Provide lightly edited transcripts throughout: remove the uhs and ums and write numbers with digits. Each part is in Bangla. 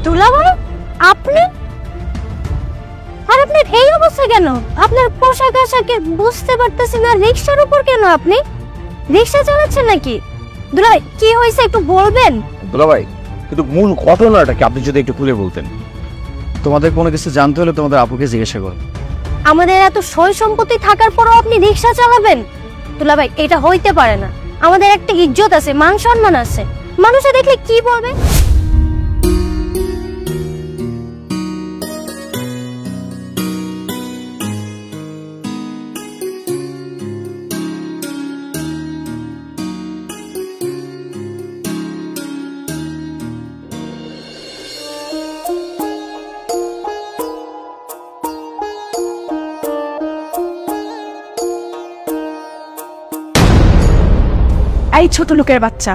দুলাভাই, আপনি? আর আপনার এই অবস্থা কেন? আপনার পোশাক আশাকে বুঝতে পারতেছি না। রিক্সার উপর কেন আপনি? রিক্সা চালাচ্ছেন নাকি? দুলাভাই, কি হয়েছে একটু বলবেন? দুলাভাই, কিন্তু মূল ঘটনাটা কি আপনি যদি একটু খুলে বলতেন? তোমাদের কোনো কিছু জানতে হলে তোমাদের আপুকে জিজ্ঞাসা করো। আমাদের এত সয় সম্পত্তি থাকার পরও আপনি রিক্সা চালাবেন? দুলাভাই, এটা হইতে পারে না। আমাদের একটা ইজ্জত আছে, মান সম্মান আছে। মানুষে দেখলে কি বলবে? এই ছোট লোকের বাচ্চা,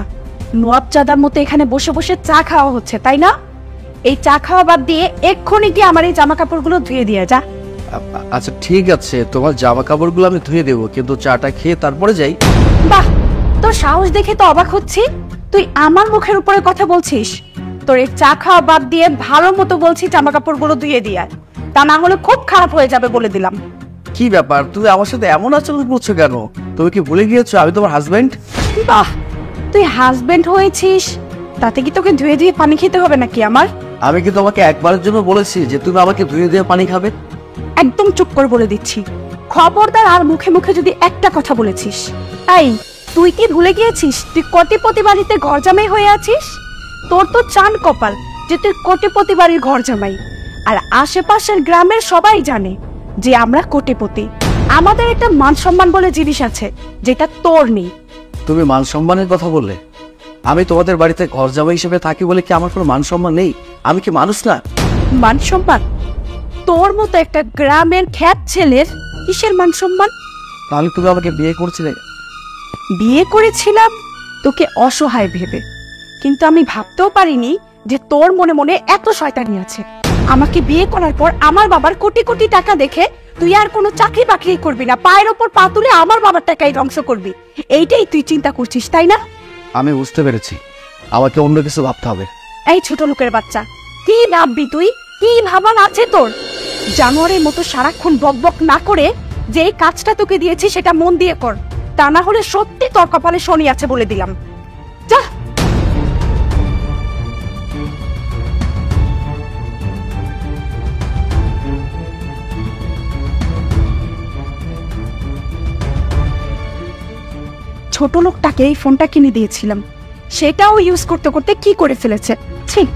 নবাব চাঁদার মতো এখানে বসে বসে চা খাওয়া হচ্ছে, তাই না? এই চা খাওয়া বাদ দিয়ে এক্ষুনি কি আমার এই জামা কাপড়গুলো ধুয়ে দিয়ে যা। আচ্ছা ঠিক আছে, তোমার জামা কাপড়গুলো আমি ধুয়ে দেবো, কিন্তু চাটা খেয়ে তারপরে যাই। বাহ, তোর সাহস দেখে তো অবাক হচ্ছি। তুই আমার মুখের উপরে কথা বলছিস? তোর এই চা খাওয়া বাদ দিয়ে ভালো মতো বলছি জামা কাপড়গুলো ধুয়ে দিয়ে, তা না হলে খুব খারাপ হয়ে যাবে বলে দিলাম। কি ব্যাপার, তুমি আমার সাথে এমন আচরণ করছো কেন? তুমি কি ভুলে গিয়েছো আমি তোমার হাজবেন্ড? বাহ, তুই হাজবেন্ড হয়েছিস, তাতে কি তোকে ধুয়ে ধুয়ে পানি খেতে হবে নাকি আমার? আমি কি তোমাকে একবারের জন্য বলেছি যে তুমি আমাকে ধুয়ে দিয়ে পানি খাবে? একদম চুপ করে বলে দিচ্ছি, খবরদার আর মুখে মুখে যদি একটা কথা বলেছিস। এই, তুই কি ভুলে গিয়েছিস তুই কোটিপতি বাড়িতে ঘর জামাই হয়ে আছিস? তোর তো চান কপাল যে তুই কোটিপতি বাড়ির ঘর জামাই। আর আশেপাশের গ্রামের সবাই জানে যে আমরা কোটিপতি। আমাদের একটা মান সম্মান বলে জিনিস আছে, যেটা তোর নেই। তুমি মান সম্মানের কথা বললে? আমি তোমাদের বাড়িতে ঘর জামাই হিসেবে থাকি বলে কি আমার কোনো মান সম্মান নেই? আমি কি মানুষ না? মান সম্মান? তোর মতো একটা গ্রামের খ্যাত ছেলের কিসের মান সম্মান? তাহলে তুমি আমাকে বিয়ে করছিলে? বিয়ে করেছিলাম তোকে অসহায় ভেবে, কিন্তু আমি ভাবতেও পারিনি যে তোর মনে মনে এত শয়তানি আছে। আমাকে বিয়ে করার পর আমার বাবার কোটি কোটি টাকা দেখে তুই আর কোনো চাকরি বাকরি করবি না, পায়ের ওপর পা তুলে আমার বাবার টাকাই ধ্বংস করবি, এইটাই তুই চিন্তা করছিস, তাই না? আমি বুঝতে পেরেছি, আমাকে অন্য কিছু ভাবতে হবে। এই ছোট লোকের বাচ্চা, কি ভাববি তুই? কি ভাবন আছে তোর? জানোয়ারের মতো সারাক্ষণ বক বক না করে যে কাজটা তোকে দিয়েছি সেটা মন দিয়ে কর, তা না হলে সত্যি তোর কপালে শনি আছে বলে দিলাম। যা। ছোট লোকটাকে এই ফোনটা কিনে দিয়েছিলাম, সেটাও ইউজ করতে করতে কি করে ফেলেছে। ঠিক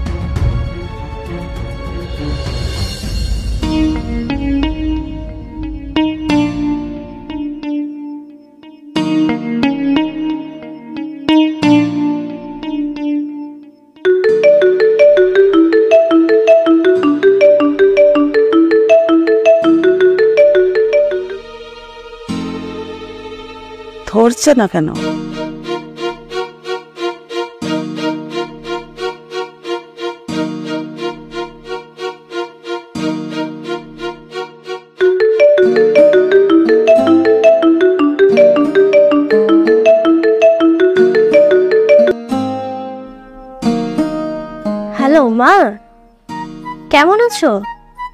ধরছে না কেন? হ্যালো মা, কেমন আছো?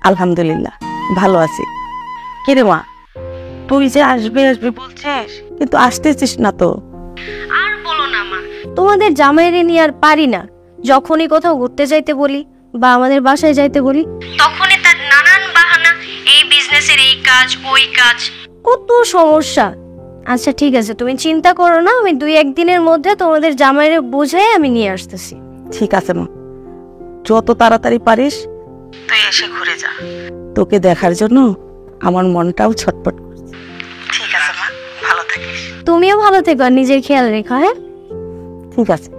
আলহামদুলিল্লাহ ভালো আছি। কিরে মা, তুই যে আসবে আসবে বলছিস, কিন্তু আসতেছিস না তো? আর বলো না মা, তোমাদের জামাইরে নিয়ে আর পারি না। যখনই কোথাও ঘুরতে যাইতে বলি বা আমাদের বাসায় যাইতে বলি, তখনই তার নানান বাহানা, এই বিজনেসের এই কাজ ওই কাজ, কত সমস্যা। আচ্ছা ঠিক আছে, তুমি চিন্তা করো না, আমি 2-1 দিনের মধ্যে তোমাদের জামাইরে বুঝাই আমি নিয়ে আসতেছি। ঠিক আছে মা, যত তাড়াতাড়ি পারিস তুই এসে ঘুরে যা। তোকে দেখার জন্য আমার মনটাও ছটফট করছে। ঠিক আছে মা, ভালো থাকিস। তুমিও ভালো থেকো আর নিজের খেয়াল রেখো। হ্যাঁ ঠিক আছে।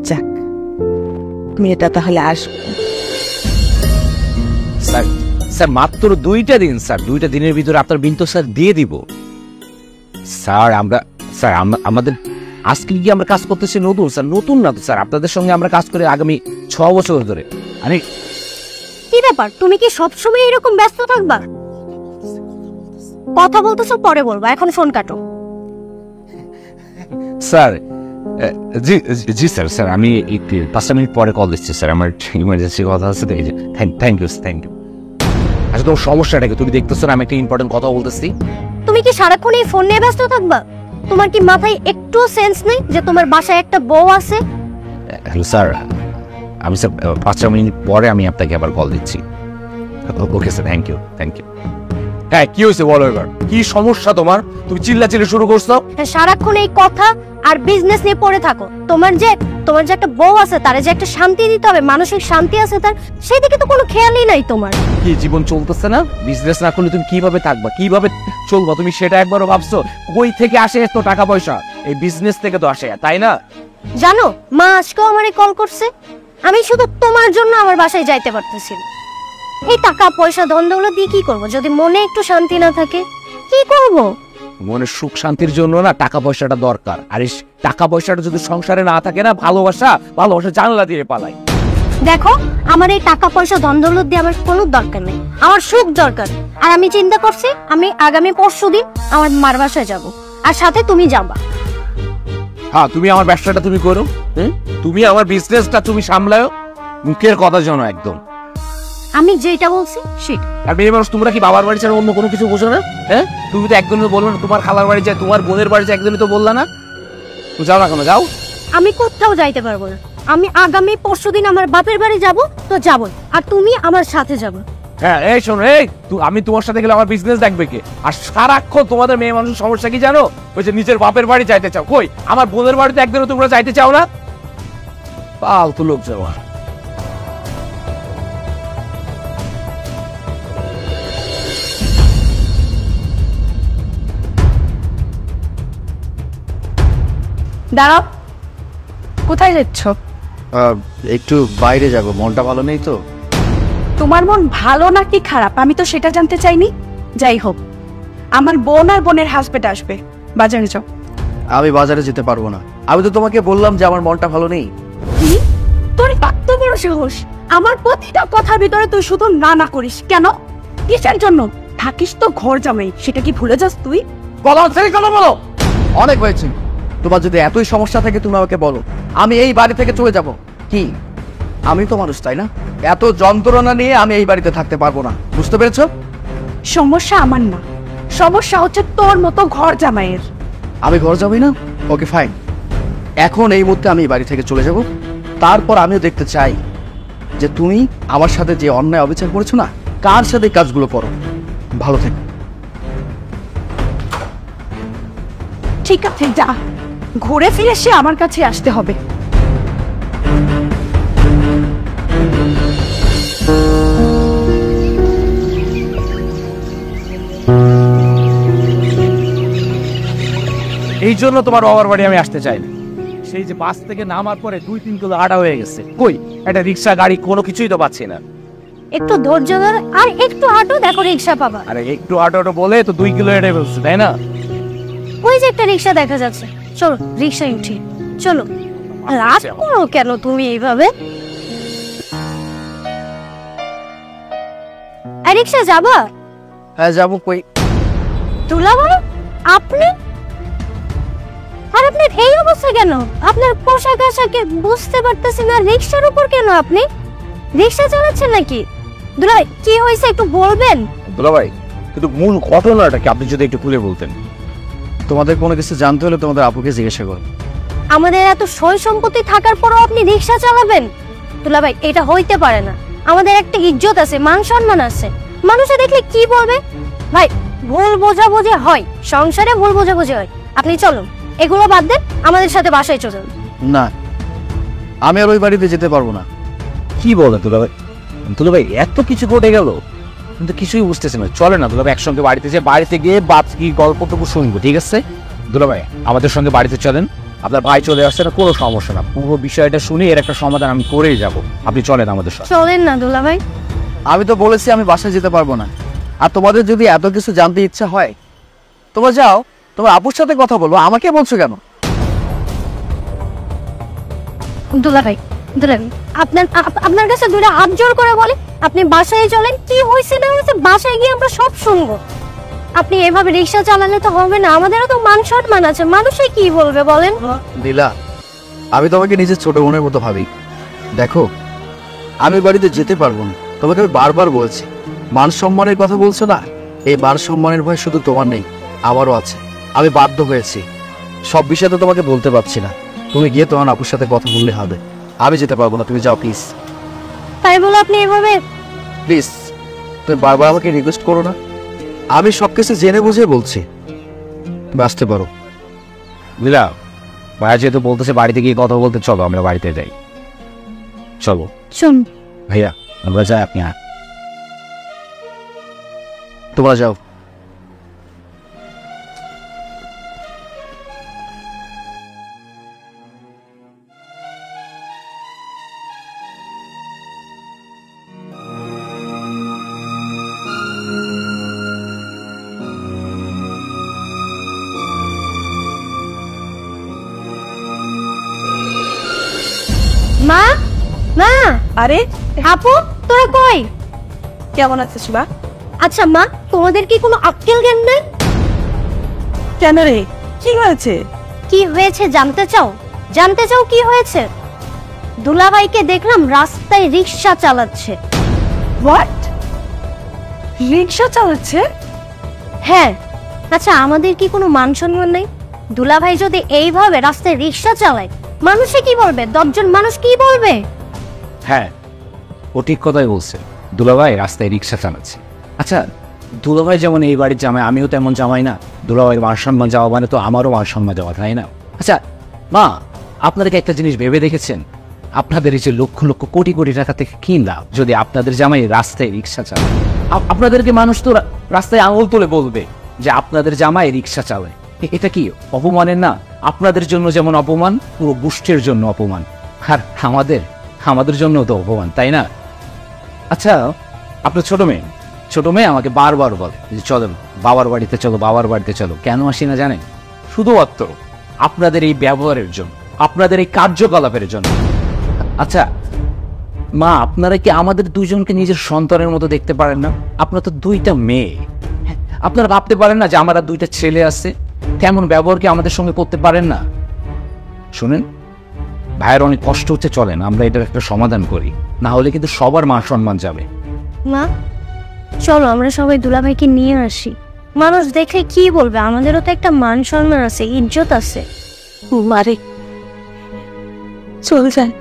যাক, মেয়েটা তাহলে আসবে। স্যার স্যার মাত্র 2টা দিন স্যার, 2টা দিনের ভিতরে আপনার বিল তো স্যার দিয়ে দিব স্যার। আমাদের আজকে কি আমরা কাজ করতেছি নতুন স্যার, নতুন না তো স্যার, আপনাদের সঙ্গে আমরা কাজ করে আগামী 6 বছর ধরে। আরে কি ব্যাপার, তুমি কি সবসময় এরকম ব্যস্ত থাকবা? কথা বলতেছো পরে বলবো, এখন ফোন কাটো। স্যার জি জি স্যার, স্যার আমি একটু 5 মিনিট পরে কল দিচ্ছি স্যার, আমার ইমার্জেন্সি কথা আছে তো। এই যে থ্যাংক ইউ। আচ্ছা তোমার সমস্যাটা কি? তুমি দেখতেছো না আমি একটা ইম্পর্টেন্ট কথা বলতেছি। তুমি কি সারাক্ষণ এই ফোন নিয়ে ব্যস্ত থাকবা? তোমার কি মাথায় একটু সেন্স নেই যে তোমার বাসায় একটা বউ আছে? হ্যালো স্যার, আমি স্যার 5 মিনিট পরে আমি আপনাকে আবার কল দিচ্ছি। Okay sir, thank you. হ্যাঁ কি হয়েছে বলো এবার, কি সমস্যা তোমার? তুমি চিল্লাচিল্লি শুরু করছো। সারাক্ষণ এই কথা আর বিজনেস নিয়ে পড়ে থাকো। তোমার যে একটা বউ আছে, তারে যে একটা শান্তি দিতে হবে, মানসিক শান্তি আছে তার, সেই দিকে তো কোনো খেয়ালই নাই তোমার। কি জীবন চলতেছে না? বিজনেস না করলে তুমি কিভাবে থাকবা, কিভাবে চলবা তুমি সেটা একবারও ভাবছো? কই থেকে আসে এত টাকা পয়সা? এই বিজনেস থেকে তো আসে, তাই না? জানো মা আজকেও আমারে কল করছে, আমি শুধু তোমার জন্য আমার বাসায় যাইতে পারতেছি না। এই টাকা পয়সা দ্বন্দ্বগুলো দিয়ে কি করবো যদি মনে একটু শান্তি না থাকে? কি করবো? মনের সুখ শান্তির জন্য না টাকা পয়সাটা দরকার। আর এই টাকা পয়সাটা যদি সংসারে না থাকে না, ভালোবাসা জানলা দিয়ে পালাই। দেখো আমার এই টাকা পয়সা দ্বন্দ্বগুলো দিয়ে আমার কোনো দরকার নেই, আমার সুখ দরকার। আর আমি চিন্তা করছি আমি আগামী পরশুদিন আমার মার বাসায় যাব, আর সাথে তুমি যাবা। হ্যাঁ তুমি আমার ব্যবসাটা তুমি করো, তুমি আমার বিজনেসটা তুমি সামলাও। মুখের কথা জানো একদম। আমি যেটা বলছি সেটা। আর মেয়ে মানুষ তোমরা কি বাবার বাড়ি ছাড়া অন্য কোনো কিছু বোঝো না? হ্যাঁ তুমি তো একদমই বলবে না তোমার খালার বাড়ি যায়, তোমার বোনের বাড়ি যায়, একদমই তো বললা না। তুমি যাও না কেন? যাও। আমি কোথাও যাইতে পারবো না, আমি আগামী পরশুদিন আমার বাপের বাড়ি যাব তো যাবো, আর তুমি আমার সাথে যাবে। হ্যাঁ এই শোনো, আমি তোমার সাথে গেলে আমার বিজনেস দেখবে কে? আর সারাক্ষণ তোমাদের মেয়ে মানুষের সমস্যা কি জানো? ওই যে নিজের বাপের বাড়ি যাইতে চাও। কই আমার বোনের বাড়িতে একদিনও তোমরা যাইতে চাও না? ফালতু লোক যাওয়া। দাঁড়াও, কোথায় যাচ্ছ? একটু বাইরে যাব, মনটা ভালো নেই তো। তোমার মন ভালো নাকি খারাপ আমি তো সেটা জানতে চাইনি। যাই হোক, আমার বোন আর বোনের হাজবেন্ড আসবে, বাজারে যাও। আমি বাজারে যেতে পারবো না, আমি তো তোমাকে বললাম যে আমার মনটা ভালো নেই। কি? তোর কত বড় সাহস! আমার প্রতিটা কথার ভিতরে তুই শুধু না না করিস কেন? কিসের জন্য? থাকিস তো ঘর জামাই, সেটা কি ভুলে যাস তুই? বলো অনেক হয়েছে। তোমার যদি এতই সমস্যা থাকে তুমি আমাকে বলো, আমি এই বাড়ি থেকে চলে যাব। কি আমি তো মানুষ তাই না? এত যন্ত্রণা নিয়ে আমি এই বাড়িতে থাকতে পারবো না, বুঝতে পেরেছো? সমস্যা আমার না, সমস্যা হচ্ছে তোর মতো ঘর জামাইয়ের। আমি ঘর যাবই না? ওকে ফাইন, এখন এই মুহূর্তে আমি এই বাড়ি থেকে চলে যাব। তারপর আমিও দেখতে চাই যে তুমি আমার সাথে যে অন্যায় অবিচার করেছো না, কার সাথে এই কাজগুলো করো। ভালো থেকো। ঠিক আছে যা, ঘুরে ফিরে সে আমার কাছে আসতে হবে। এই জন্য তোমার বাবার বাড়ি আমি আসতে চাইনি। সেই যে বাস থেকে নামার পরে 2-3 কিলো আটা হয়ে গেছে, কই একটা রিক্সা গাড়ি কোনো কিছুই তো পাচ্ছি না। একটু ধৈর্য ধরো আর একটু হাঁটো, দেখো রিক্সা পাবা। আরে একটু আটো বলে তো 2 কিলো হেঁটে ফেলছে, তাই না? ওই যে একটা রিক্সা দেখা যাচ্ছে, চলো রিক্সায় উঠি। চলো, রাত করো কেন তুমি এইভাবে? রিক্সা যাবা? হ্যাঁ যাবো। কই তুলা বলো আপনি? আর আপনার এই অবস্থা কেন? আপনার পোশাক আশাকে বুঝতে পারতেছি না, রিক্সার উপর কেন আপনি? রিক্সা চালাচ্ছেন নাকি? দুলাই কি হয়েছে একটু বলবেন? দুলা ভাই কিন্তু মূল ঘটনাটা কি আপনি যদি একটু খুলে বলতেন। তোমাদের কোনো কিছু জানতে হলে তোমাদের আপুকে জিজ্ঞাসা করো। আমাদের এত সয় সম্পত্তি থাকার পরও আপনি রিক্সা চালাবেন? দুলা ভাই এটা হইতে পারে না, আমাদের একটা ইজ্জত আছে, মান সম্মান আছে, মানুষে দেখলে কি বলবে? ভাই ভুল বোঝাবুঝি হয়, সংসারে ভুল বোঝাবুঝি হয়। আপনি চলুন, এগুলো বাদ দেন, আমাদের সাথে বাসায় চলুন। না, আমি আর ওই বাড়িতে যেতে পারবো না। কি বলে দুলা ভাই? দুলা ভাই এত কিছু ঘটে গেল কিন্তু কিছুই বুঝতেছে না। চলে না দুলা ভাই একসঙ্গে বাড়িতে যে বাড়িতে গিয়ে বাকি গল্পটুকু শুনবো, ঠিক আছে? দুলা ভাই আমাদের সঙ্গে বাড়িতে চলেন, আপনার ভাই চলে আসছে না, কোনো সমস্যা না, পুরো বিষয়টা শুনে এর একটা সমাধান আমি করেই যাব। আপনি চলেন আমাদের সাথে। চলেন না দুলা ভাই। আমি তো বলেছি আমি বাসায় যেতে পারবো না। আর তোমাদের যদি এত কিছু জানতে ইচ্ছা হয় তোমরা যাও, তোমার আপুর সাথে কথা বলবো, আমাকে বলছো কেন? দুলা ভাই, দুলা ভাই আপনার কাছে দুইটা হাত জোর করে বলে আপনি বাসায় চলেন, কি হয়েছে না হয়েছে বাসায় গিয়ে আমরা সব শুনবো। আপনি এভাবে রিক্সা চালালে তো হবে না, আমাদেরও তো মান সম্মান আছে, মানুষে কি বলবে বলেন? নীলা, আমি তোমাকে নিজের ছোট বোনের মতো ভাবি। দেখো, আমি বাড়িতে যেতে পারবো না, তোমাকে আমি বারবার বলছি। মান সম্মানের কথা বলছো না, এই মান সম্মানের ভয় শুধু তোমার নেই, আমারও আছে। আমি বাধ্য হয়েছি, সব বিষয়ে তো তোমাকে বলতে পারছি না। তুমি গিয়ে তোমার আপুর সাথে কথা বললে হবে। আমি যেতে পারবো না, তুমি যাও প্লিজ। তাই বলে আপনি এভাবে? প্লিজ, তুমি বারবার আমাকে রিকোয়েস্ট করো না। আমি সবকিছু জেনে বুঝে বলছি, তুমি আসতে পারো। বুঝলা, ভাইয়া যেহেতু বলতেছে বাড়িতে গিয়ে কথা বলতে, চলো আমরা বাড়িতে যাই। চলো শুন, ভাইয়া, আমরা যাই, আপনি তোমরা যাও। মা, মা, আরে আপু, তোরা কই? কেমন আছিস মা? আচ্ছা মা, তোমাদের কি কোনো আক্কেল জ্ঞান নেই? কেন রে, কি হয়েছে? কি হয়েছে জানতে চাও? জানতে চাও কি হয়েছে? দুলাভাইকে দেখলাম রাস্তায় রিক্সা চালাচ্ছে। হোয়াট? রিক্সা চালাচ্ছে? হ্যাঁ। আচ্ছা, আমাদের কি কোনো মান সম্মান নেই? দুলাভাই যদি এইভাবে রাস্তায় রিক্সা চালায়, মানুষে কি বলবে? 10 জন মানুষ কি বলবে? হ্যাঁ, ও ঠিক কথাই বলছে। দুলাভাই রাস্তায় রিক্সা চালাচ্ছে। আচ্ছা, দুলাভাই যেমন এই বাড়ির জামাই, আমিও তেমন জামাই না? দুলাভাইয়ের মান সম্মান যাওয়া মানে তো আমারও মান সম্মান যাওয়া, তাই না? আচ্ছা মা, আপনাদেরকে একটা জিনিস ভেবে দেখেছেন? আপনাদের এই যে লক্ষ লক্ষ কোটি কোটি টাকা থেকে কি লাভ যদি আপনাদের জামাই রাস্তায় রিক্সা চালায়? আপনাদেরকে মানুষ তো রাস্তায় আঙুল তুলে বলবে যে আপনাদের জামাই রিক্সা চালায়। এটা কি অপমানের না? আপনাদের জন্য যেমন অপমান, পুরো গোষ্ঠীর জন্য অপমান, আর আমাদের জন্য তো অপমান, তাই না? আচ্ছা, আপনার ছোট মেয়ে আমাকে বারবার বলে যে চলো বাবার বাড়িতে চলো, বাবার বাড়িতে চলো। কেন আসি না জানেন? শুধুমাত্র আপনাদের এই ব্যবহারের জন্য, আপনাদের এই কার্যকলাপের জন্য। আচ্ছা মা, আপনারা কি আমাদের দুইজনকে নিজের সন্তানের মতো দেখতে পারেন না? আপনার তো 2টা মেয়ে, আপনারা ভাবতে পারেন না যে আমার 2টা ছেলে আছে? তেমন ব্যবহার কি আমাদের সঙ্গে করতে পারেন না? শুনেন, ভাইয়ের অনেক কষ্ট হচ্ছে, চলেন আমরা এটার একটা সমাধান করি, না হলে কিন্তু সবার মান সম্মান যাবে। মা, চলো আমরা সবাই দুলাভাইকে নিয়ে আসি। মানুষ দেখে কি বলবে? আমাদেরও তো একটা মান সম্মান আছে, ইজ্জত আছে। মারে, চল যাই,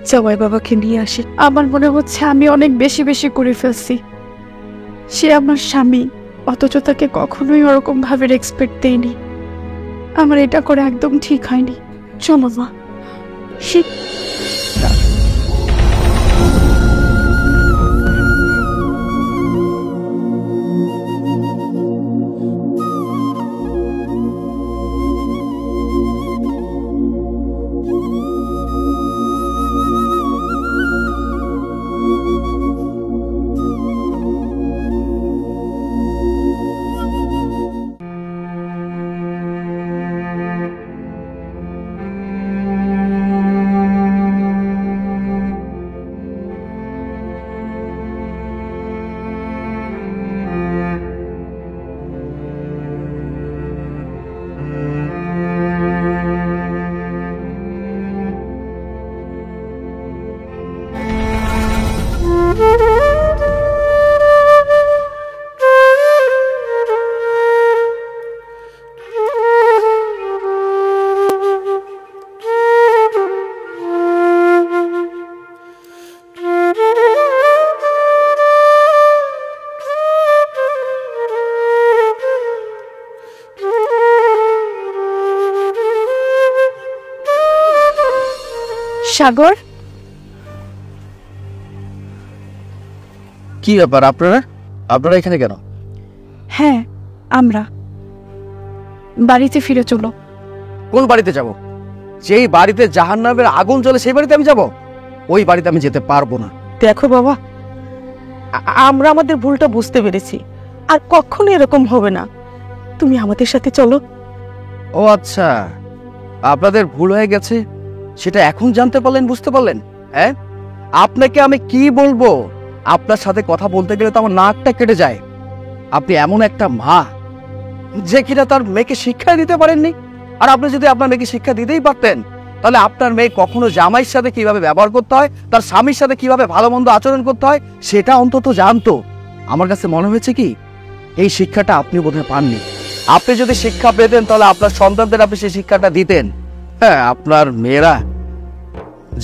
জামাই বাবাকে নিয়ে আসি। আমার মনে হচ্ছে আমি অনেক বেশি বেশি করে ফেলছি। সে আমার স্বামী, অথচ তাকে কখনোই ওরকম ভাবে রেসপেক্ট দেয়নি। আমার এটা করে একদম ঠিক হয়নি। চলো মা। সাগর, কি ব্যাপার, আপনারা এখানে কেন? হ্যাঁ আমরা বাড়িতে ফিরে চলো। কোন বাড়িতে যাব? যেই বাড়িতে জাহান্নামের আগুন জ্বলে সেই বাড়িতে আমি যাব? ওই বাড়িতে আমি যেতে পারবো না। দেখো বাবা, আমরা আমাদের ভুলটা বুঝতে পেরেছি, আর কখনো এরকম হবে না। তুমি আমাদের সাথে চলো। ও আচ্ছা, আপনাদের ভুল হয়ে গেছে সেটা এখন জানতে পারলেন, বুঝতে পারলেন? হ্যাঁ, আপনাকে আমি কি বলবো? আপনার সাথে কথা বলতে গেলে তো আমার নাকটা কেটে যায়। আপনি এমন একটা মা যে কিনা তার মেয়েকে শিক্ষা দিতে পারেননি। আর আপনি যদি আপনার মেয়েকে শিক্ষা দিতেই পারতেন, তাহলে আপনার মেয়ে কখনো জামাইয়ের সাথে কিভাবে ব্যবহার করতে হয়, তার স্বামীর সাথে কিভাবে ভালো মন্দ আচরণ করতে হয় সেটা অন্তত জানতো। আমার কাছে মনে হয়েছে কি এই শিক্ষাটা আপনি বোধহয় পাননি। আপনি যদি শিক্ষা পেতেন তাহলে আপনার সন্তানদের আপনি সেই শিক্ষাটা দিতেন। হ্যাঁ, আপনার মেয়েরা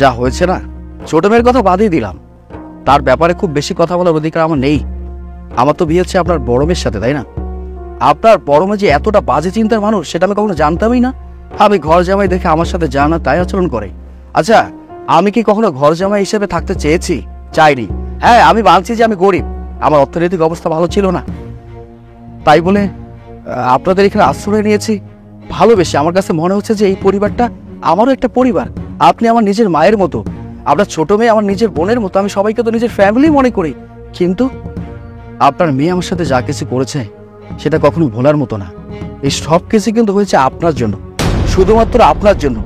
যা হয়েছে না, ছোট মেয়ের কথা বাদই দিলাম, তার ব্যাপারে খুব বেশি কথা বলার অধিকার আমার নেই। আমার তো বিয়ে হচ্ছে আপনার বড় মেয়ের সাথে, তাই না? আপনার বড় মেয়ে যে এতটা বাজে চিন্তার মানুষ সেটা আমি কখনো জানতামই না। আমি ঘর জামাই দেখে আমার সাথে যা না তাই আচরণ করে। আচ্ছা, আমি কি কখনো ঘর জামাই হিসেবে থাকতে চেয়েছি? চাইনি। হ্যাঁ, আমি মানছি যে আমি গরিব, আমার অর্থনৈতিক অবস্থা ভালো ছিল না, তাই বলে আপনাদের এখানে আশ্রয় নিয়েছি ভালোবেসে। আমার কাছে মনে হচ্ছে যে এই পরিবারটা আমারও একটা পরিবার। আপনি আমার নিজের মায়ের মতো, আপনার ছোট মেয়ে আমার নিজের বোনের মতো, আমি সবাইকে তো নিজের ফ্যামিলি মনে করি। কিন্তু আপনার মেয়ে আমার সাথে যা কিছু করেছে সেটা কখনো ভোলার মতো না। এই সব কিছু কিন্তু হয়েছে আপনার জন্য, শুধুমাত্র আপনার জন্য।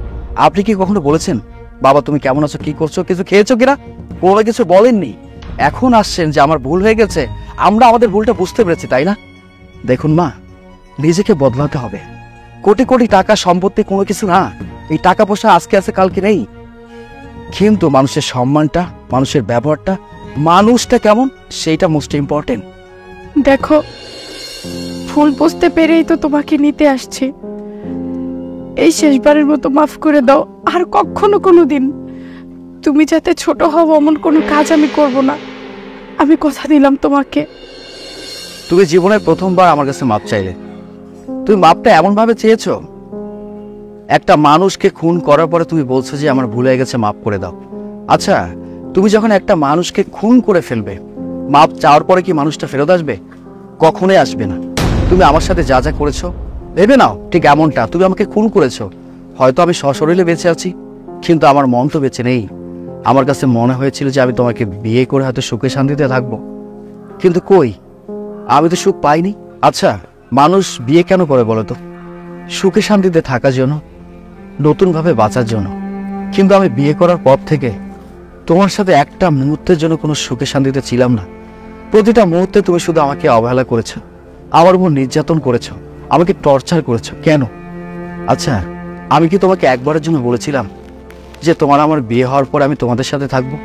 আপনি কি কখনো বলেছেন বাবা তুমি কেমন আছো, কি করছো, কিছু খেয়েছো কিনা? কোনো কিছু বলেননি। এখন আসছেন যে আমার ভুল হয়ে গেছে, আমরা আমাদের ভুলটা বুঝতে পেরেছি, তাই না? দেখুন মা, নিজেকে বদলাতে হবে। কোটি কোটি টাকা সম্পত্তি কোনো কিছু না, এই টাকা পয়সা আজকে আছে কালকে নেই, কিন্তু মানুষের সম্মানটা, মানুষের ব্যবহারটা, মানুষটা কেমন সেইটা মোস্ট ইম্পর্টেন্ট। দেখো, ফুল বুঝতে পেরেই তো তোমাকে নিতে আসছি। এই শেষবারের মতো মাফ করে দাও। আর কখনো কোনোদিন তুমি যাতে ছোট হও এমন কোনো কাজ আমি করব না। আমি কথা দিলাম তোমাকে। তুমি জীবনের প্রথমবার আমার কাছে মাপ চাইলে। তুমি মাপটা এমন ভাবে চেয়েছো, একটা মানুষকে খুন করার পরে তুমি বলছো যে আমার ভুল হয়ে গেছে, মাপ করে দাও। আচ্ছা, তুমি যখন একটা মানুষকে খুন করে ফেলবে, মাপ চাওয়ার পরে কি মানুষটা ফেরত আসবে? কখনোই আসবে না। তুমি আমার সাথে যা যা করেছো ভেবে নাও ঠিক এমনটা। তুমি আমাকে খুন করেছো, হয়তো আমি সশরীরে বেঁচে আছি, কিন্তু আমার মন তো বেঁচে নেই। আমার কাছে মনে হয়েছিল যে আমি তোমাকে বিয়ে করে হয়তো সুখে শান্তিতে থাকবো, কিন্তু কই, আমি তো সুখ পাইনি। আচ্ছা, মানুষ বিয়ে কেন করে বলো তো? সুখে শান্তিতে থাকার জন্য, নতুনভাবে বাঁচার জন্য। কিন্তু আমি বিয়ে করার পর থেকে তোমার সাথে একটা মুহূর্তের জন্য কোনো সুখে শান্তিতে ছিলাম না। প্রতিটা মুহূর্তে তুমি শুধু আমাকে অবহেলা করেছো, আমার উপর নির্যাতন করেছো, আমাকে টর্চার করেছো। কেন? আচ্ছা, আমি কি তোমাকে একবারের জন্য বলেছিলাম যে তোমার আমার বিয়ে হওয়ার পর আমি তোমাদের সাথে থাকবো?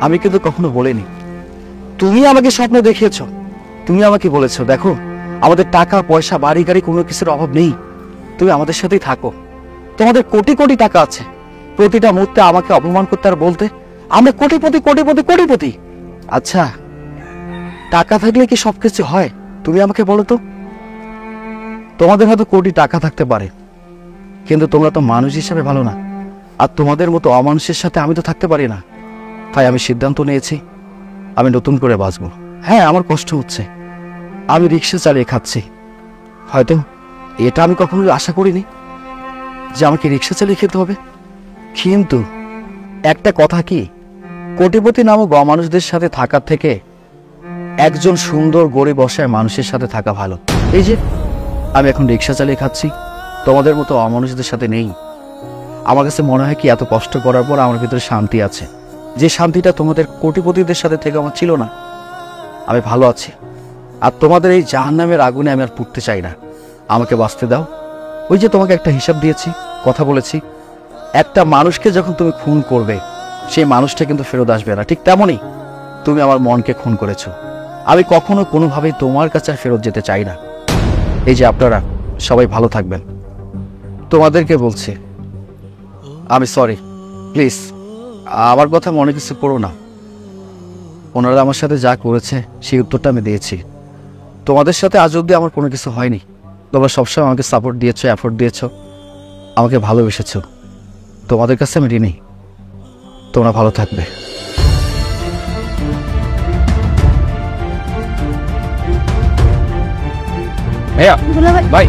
আমি কিন্তু কখনো বলিনি। তুমি আমাকে স্বপ্ন দেখিয়েছো, তুমি আমাকে বলেছো দেখো আমাদের টাকা পয়সা বাড়ি গাড়ি কোনো কিছুর অভাব নেই, তুমি আমাদের সাথেই থাকো, তোমাদের কোটি কোটি টাকা আছে। প্রতিটা মুহূর্তে আমাকে অপমান করতে আর বলতে আমরা কোটিপতি কোটিপতি কোটিপতি। আচ্ছা, টাকা থাকলে কি সবকিছু হয়? তুমি আমাকে বলো তো। তোমাদের হয়তো কোটি টাকা থাকতে পারে, কিন্তু তোমরা তো মানুষ হিসেবে ভালো না। আর তোমাদের মতো অমানুষের সাথে আমি তো থাকতে পারি না। তাই আমি সিদ্ধান্ত নিয়েছি আমি নতুন করে বাঁচবো। হ্যাঁ, আমার কষ্ট হচ্ছে, আমি রিক্সা চালিয়ে খাচ্ছি, হয়তো এটা আমি কখনো আশা করিনি যে আমাকে রিক্সা চালিয়ে খেতে হবে। কিন্তু একটা কথা কি, কোটিপতি নামক অমানুষদের সাথে থাকার থেকে একজন সুন্দর গরিব অসহায় মানুষের সাথে থাকা ভালো। এই যে আমি এখন রিক্সা চালিয়ে খাচ্ছি, তোমাদের মতো অমানুষদের সাথে নেই। আমার কাছে মনে হয় কি এত কষ্ট করার পর আমার ভিতরে শান্তি আছে, যে শান্তিটা তোমাদের কোটিপতিদের সাথে থেকে আমার ছিল না। আমি ভালো আছি, আর তোমাদের এই জাহান্নামের আগুনে আমি আর পুড়তে চাই না। আমাকে বাঁচতে দাও। ওই যে তোমাকে একটা হিসাব দিয়েছি, কথা বলেছি, একটা মানুষকে যখন তুমি খুন করবে সেই মানুষটা কিন্তু ফেরত আসবে না। ঠিক তেমনই তুমি আমার মনকে খুন করেছো। আমি কখনো কোনোভাবেই তোমার কাছে ফেরত যেতে চাই না। এই যে আপনারা সবাই ভালো থাকবেন, তোমাদেরকে বলছি আমি সরি। প্লিজ আমার কথা মনে কিছু করো না। ওনারা আমার সাথে যা করেছে সেই উত্তরটা আমি দিয়েছি। তোমাদের সাথে আজ অব্দি আমার কোনো কিছু হয়নি। তোমরা সবসময় আমাকে সাপোর্ট দিয়েছো, এফোর্ট দিয়েছো, আমাকে ভালোবেসেছো। তোমাদের কাছে আমি ঋণী। তোমরা ভালো থাকবে। ভাইয়া, দুলাভাই, ভাই